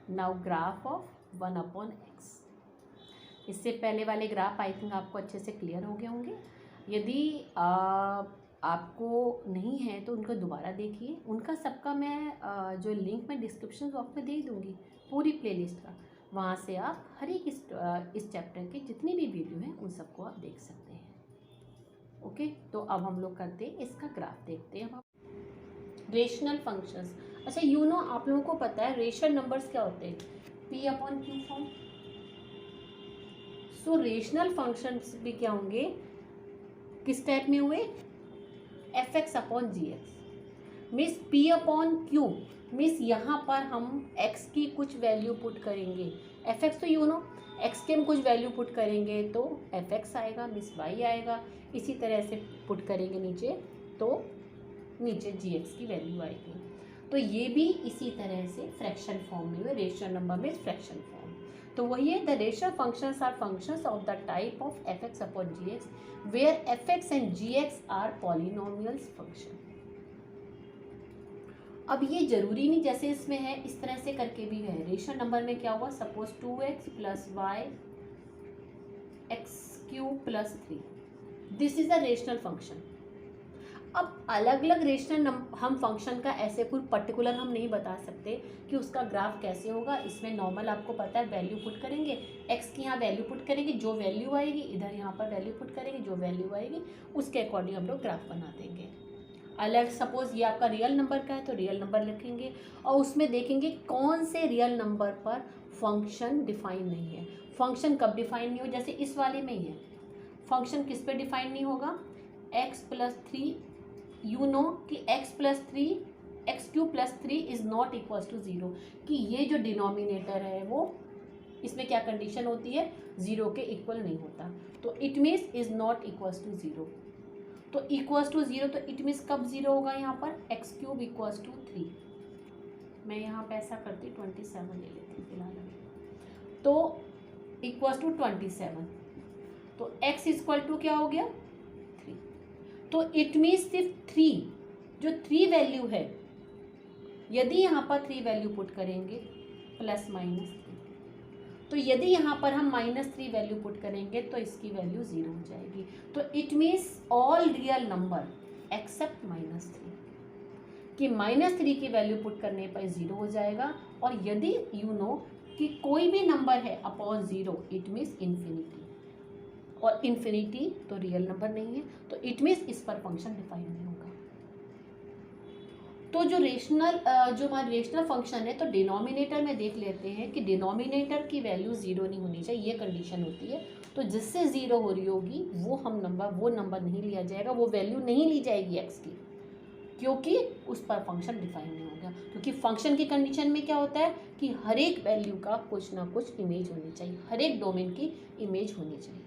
Now graph of 1/x। इससे पहले वाले ग्राफ आई थिंक आपको अच्छे से क्लियर हो गए होंगे। यदि आपको नहीं है तो उनको दोबारा देखिए। उनका सबका मैं जो लिंक मैं डिस्क्रिप्शन बॉक्स में दे दूँगी, पूरी प्लेलिस्ट का। वहाँ से आप हर एक इस चैप्टर के जितनी भी वीडियो हैं उन सबको आप देख सकते हैं। ओके, तो अब हम लोग करते हैं इसका ग्राफ देखते हैं। Rational functions. अच्छा आप लोगों को पता है रेशनल नंबर्स क्या होते हैं? P/Q form. सो रेशनल फंक्शंस भी क्या होंगे, किस टाइप में हुए? Fx/Gx। मीन्स P/Q मीन्स यहाँ पर हम x की कुछ वैल्यू पुट करेंगे। Fx तो x के हम कुछ वैल्यू पुट करेंगे तो Fx आएगा, मीन्स y आएगा। इसी तरह से पुट करेंगे नीचे तो नीचे Gx की वैल्यू आएगी। तो ये भी इसी तरह से फ्रैक्शन फॉर्म में हुए। रेशनल नंबर में फ्रैक्शन फॉर्म। तो वही है, the rational functions are functions of the type of Fx/Gx where Fx and Gx are polynomials function. अब ये जरूरी नहीं जैसे इसमें है इस तरह से करके भी है। रेशनल नंबर में क्या हुआ, suppose 2x + y x³ + 3, this is a rational function. अब अलग अलग रेशनल हम फंक्शन का ऐसे कोई पर्टिकुलर हम नहीं बता सकते कि उसका ग्राफ कैसे होगा। इसमें नॉर्मल आपको पता है वैल्यू पुट करेंगे, x की यहाँ वैल्यू पुट करेंगे, जो वैल्यू आएगी इधर यहाँ पर वैल्यू पुट करेंगे, जो वैल्यू आएगी उसके अकॉर्डिंग हम लोग ग्राफ बना देंगे। अलग सपोज ये आपका रियल नंबर का है तो रियल नंबर लिखेंगे और उसमें देखेंगे कौन से रियल नंबर पर फंक्शन डिफाइन नहीं है। फंक्शन कब डिफाइन नहीं हो, जैसे इस वाले में ही है। फंक्शन किस पे डिफाइन नहीं होगा, x + 3 कि x + 3 x³ + 3 is not equal to 0, कि ये जो डिनोमिनेटर है वो इसमें क्या कंडीशन होती है, 0 के इक्वल नहीं होता। तो it means is not equal to 0। तो इक्वल टू 0 तो इट मीन्स कब 0 होगा यहाँ पर, x³ = 3। मैं यहाँ पे ऐसा करती 27 ले लेती फिलहाल। तो इक्वल टू 27 तो x = क्या हो गया, 3। तो इट मीन्स सिर्फ 3 जो 3 वैल्यू है, यदि यहाँ पर 3 वैल्यू पुट करेंगे ±3, तो यदि यहाँ पर हम -3 वैल्यू पुट करेंगे तो इसकी वैल्यू 0 हो जाएगी। तो it means all real number except -3, कि -3 की वैल्यू पुट करने पर 0 हो जाएगा। और यदि कि कोई भी नंबर है अपॉन 0 इट मीन्स इन्फिनिटी, और इन्फिनिटी तो रियल नंबर नहीं है, तो इट मीन्स इस पर फंक्शन डिफाइन नहीं होगा। तो जो हमारा रेशनल फंक्शन है तो डिनोमिनेटर में देख लेते हैं कि डिनोमिनेटर की वैल्यू 0 नहीं होनी चाहिए, ये कंडीशन होती है। तो जिससे 0 हो रही होगी वो नंबर नहीं लिया जाएगा, वो वैल्यू नहीं ली जाएगी x की, क्योंकि उस पर फंक्शन डिफाइन नहीं होगा। क्योंकि फंक्शन की कंडीशन में क्या होता है कि हर एक वैल्यू का कुछ ना कुछ इमेज होनी चाहिए, हर एक डोमेन की इमेज होनी चाहिए,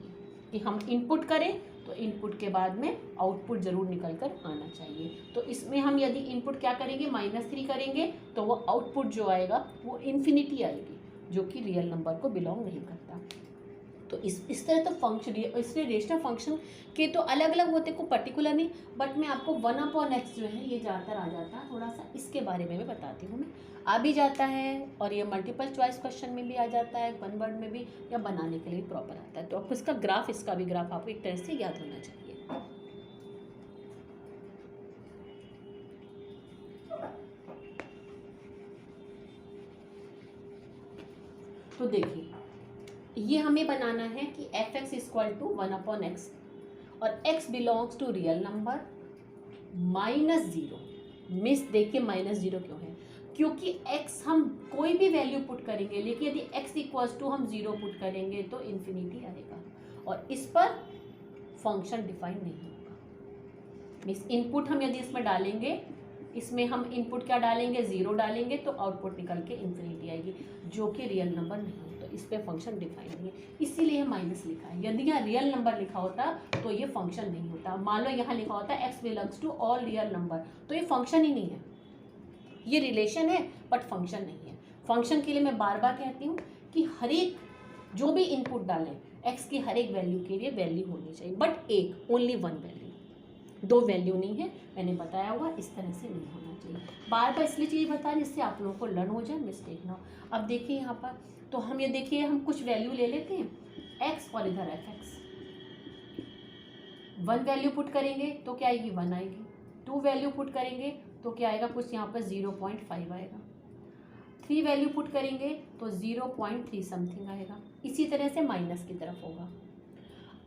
कि हम इनपुट करें तो इनपुट के बाद में आउटपुट ज़रूर निकल कर आना चाहिए। तो इसमें हम यदि इनपुट क्या करेंगे, -3 करेंगे तो वो आउटपुट जो आएगा वो इन्फिनिटी आएगी, जो कि रियल नंबर को बिलोंग नहीं करता। तो इस तरह तो फंक्शन, इसलिए रेशनल फंक्शन के तो अलग अलग होते को पर्टिकुलर नहीं, बट मैं आपको 1/x जो है ये ज़्यादातर आ जाता है, थोड़ा सा इसके बारे में बताती हूँ। मैं आ भी जाता है और ये मल्टीपल चॉइस क्वेश्चन में भी आ जाता है, 1 वर्ड में भी, या बनाने के लिए प्रॉपर आता है। तो आपको इसका ग्राफ, इसका भी ग्राफ आपको एक तरह से याद होना चाहिए। तो देखिए ये हमें बनाना है कि Fx = 1/x और x belongs to real number -0। मिस देखिए -0 क्यों है, क्योंकि x हम कोई भी वैल्यू पुट करेंगे, लेकिन यदि x = हम 0 पुट करेंगे तो इन्फिनिटी आएगा और इस पर फंक्शन डिफाइन नहीं होगा। मिस इनपुट हम यदि इसमें डालेंगे, इसमें हम इनपुट क्या डालेंगे, 0 डालेंगे तो आउटपुट निकल के इन्फिनिटी आएगी, जो कि रियल नंबर नहीं है, तो इस पर फंक्शन डिफाइन नहीं है, इसीलिए माइनस लिखा है। यदि यहाँ रियल नंबर लिखा होता तो ये फंक्शन नहीं होता। मान लो यहाँ लिखा होता x belongs to all real number, तो ये फंक्शन ही नहीं है, ये रिलेशन है बट फंक्शन नहीं है। फंक्शन के लिए मैं बार बार कहती हूँ कि हर एक जो भी इनपुट डालें x की हर एक वैल्यू के लिए वैल्यू होनी चाहिए, बट एक ओनली 1 वैल्यू। दो वैल्यू नहीं है, मैंने बताया हुआ इस तरह से नहीं होना चाहिए। बार बार इसलिए चीज़ बता रही जिससे आप लोगों को लर्न हो जाए, मिस्टेक ना हो। अब देखिए यहाँ पर, तो हम ये देखिए हम कुछ वैल्यू ले लेते हैं x और इधर fx। 1 वैल्यू पुट करेंगे तो क्या आएगी, 1 आएगी। 2 वैल्यू पुट करेंगे तो क्या आएगा, कुछ यहाँ पर 0.5 आएगा। 3 वैल्यू पुट करेंगे तो 0.3 समथिंग आएगा। इसी तरह से माइनस की तरफ होगा।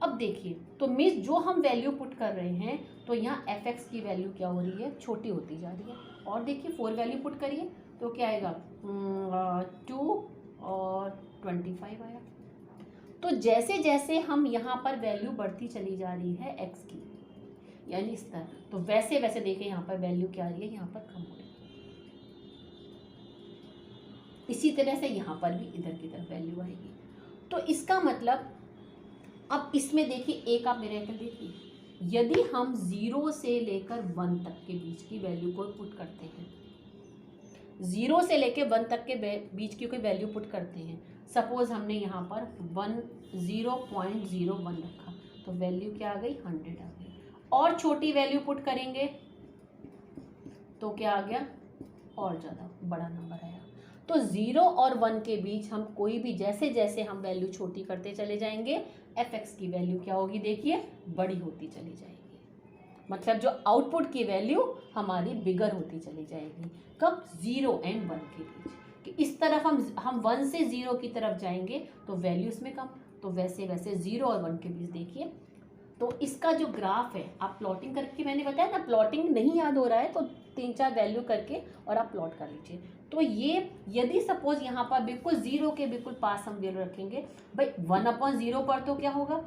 अब देखिए, तो मीन्स जो हम वैल्यू पुट कर रहे हैं तो यहाँ fx की वैल्यू क्या हो रही है, छोटी होती जा रही है। और देखिए 4 वैल्यू पुट करिए तो क्या आएगा, 2 और 25 आया। तो जैसे जैसे हम यहाँ पर वैल्यू बढ़ती चली जा रही है x की, यानी इस तरह, तो वैसे वैसे देखिए यहाँ पर वैल्यू क्या आ रही है, यहाँ पर कम हो रही है। इसी तरह से यहाँ पर भी इधर की तरफ वैल्यू आएगी। तो इसका मतलब, अब इसमें देखिए एक आप मेरे को देखिए, यदि हम 0 से लेकर 1 तक के बीच की वैल्यू को पुट करते हैं, 0 से लेकर 1 तक के बीच की कोई वैल्यू पुट करते हैं, सपोज हमने यहाँ पर 0.01 रखा, तो वैल्यू क्या आ गई, 100 आ गई। और छोटी वैल्यू पुट करेंगे तो क्या आ गया, और ज़्यादा बड़ा नंबर आया। तो 0 और 1 के बीच हम कोई भी, जैसे जैसे हम वैल्यू छोटी करते चले जाएंगे, fx की वैल्यू क्या होगी, देखिए बड़ी होती चली जाएगी। मतलब जो आउटपुट की वैल्यू हमारी बिगर होती चली जाएगी। कब, 0 एंड 1 के बीच। कि इस तरफ हम 1 से 0 की तरफ जाएंगे तो वैल्यू इसमें कम, तो वैसे वैसे 0 और 1 के बीच देखिए। तो इसका जो ग्राफ है, आप प्लॉटिंग करके, मैंने बताया ना, प्लॉटिंग नहीं याद हो रहा है तो 3-4 वैल्यू करके और आप प्लॉट कर लीजिए। तो ये यदि सपोज यहाँ पर बिल्कुल 0 के बिल्कुल पास हम वैल्यू रखेंगे, भाई 1/0 पर तो क्या होगा,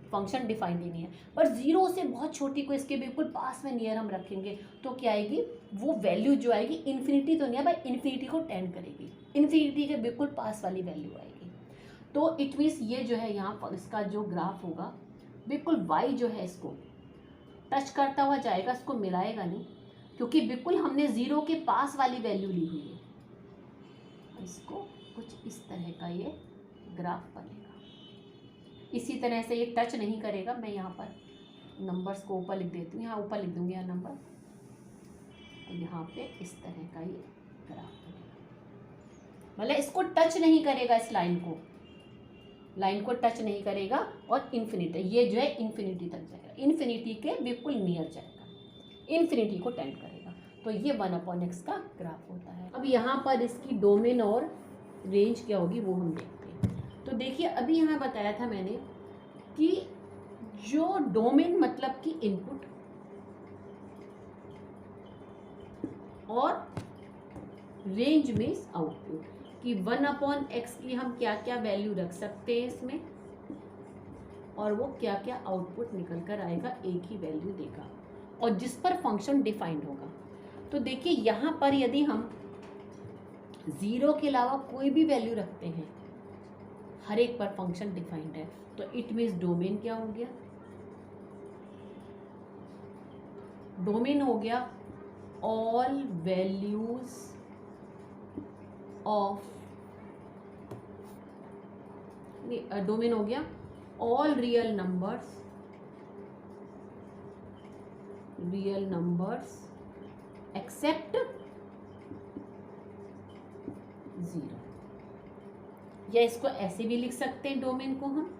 फंक्शन डिफाइंड ही नहीं है, पर 0 से बहुत छोटी को इसके बिल्कुल पास में नियर हम रखेंगे तो क्या आएगी, वो वैल्यू जो आएगी इन्फिनिटी तो नहीं है भाई, इन्फिनिटी को टेंड करेगी, इन्फिनिटी के बिल्कुल पास वाली वैल्यू आएगी। तो इट मीन्स ये जो है यहाँ पर इसका जो ग्राफ होगा, बिल्कुल y जो है इसको टच करता हुआ जाएगा, इसको मिलाएगा नहीं, क्योंकि बिल्कुल हमने 0 के पास वाली वैल्यू ली हुई है। इसको कुछ इस तरह का ये ग्राफ बनेगा। इसी तरह से ये टच नहीं करेगा। मैं यहाँ पर नंबर्स को ऊपर लिख देती हूँ, यहाँ ऊपर लिख दूँगी यहाँ नंबर, तो यहाँ पे इस तरह का ये ग्राफ बनेगा। मतलब इसको टच नहीं करेगा, इस लाइन को टच नहीं करेगा, और इन्फिनिटी, ये जो है इन्फिनिटी तक जाएगा, इन्फिनिटी के बिल्कुल नियर जाएगा, इन्फिनिटी को टेंड करेगा। तो ये 1/x का ग्राफ होता है। अब यहाँ पर इसकी डोमेन और रेंज क्या होगी वो हम देखते हैं। तो देखिए अभी यहाँ बताया था मैंने कि जो डोमेन मतलब कि इनपुट और रेंज मीन्स आउटपुट, कि 1/x की हम क्या क्या वैल्यू रख सकते हैं इसमें, और वो क्या क्या आउटपुट निकल कर आएगा, एक ही वैल्यू देगा, और जिस पर फंक्शन डिफाइंड होगा। तो देखिए यहाँ पर यदि हम 0 के अलावा कोई भी वैल्यू रखते हैं, हर एक पर फंक्शन डिफाइंड है, तो इट मीन्स डोमेन क्या हो गया, डोमेन हो गया ऑल वैल्यूज ऑफ, डोमेन हो गया ऑल रियल नंबर्स एक्सेप्ट 0। या इसको ऐसे भी लिख सकते हैं डोमेन को हम,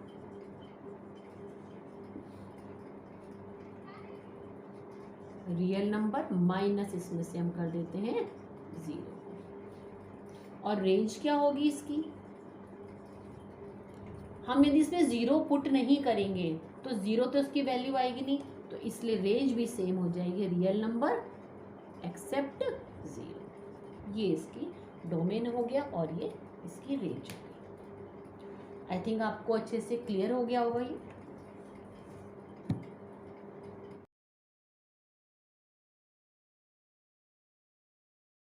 रियल नंबर माइनस इसमें से हम कर देते हैं 0। और रेंज क्या होगी इसकी, हम यदि इसमें 0 पुट नहीं करेंगे तो 0 तो उसकी वैल्यू आएगी नहीं, तो इसलिए रेंज भी सेम हो जाएगी, रियल नंबर एक्सेप्ट 0। ये इसकी डोमेन हो गया और ये इसकी रेंज हो गई। आई थिंक आपको अच्छे से क्लियर हो गया होगा ये।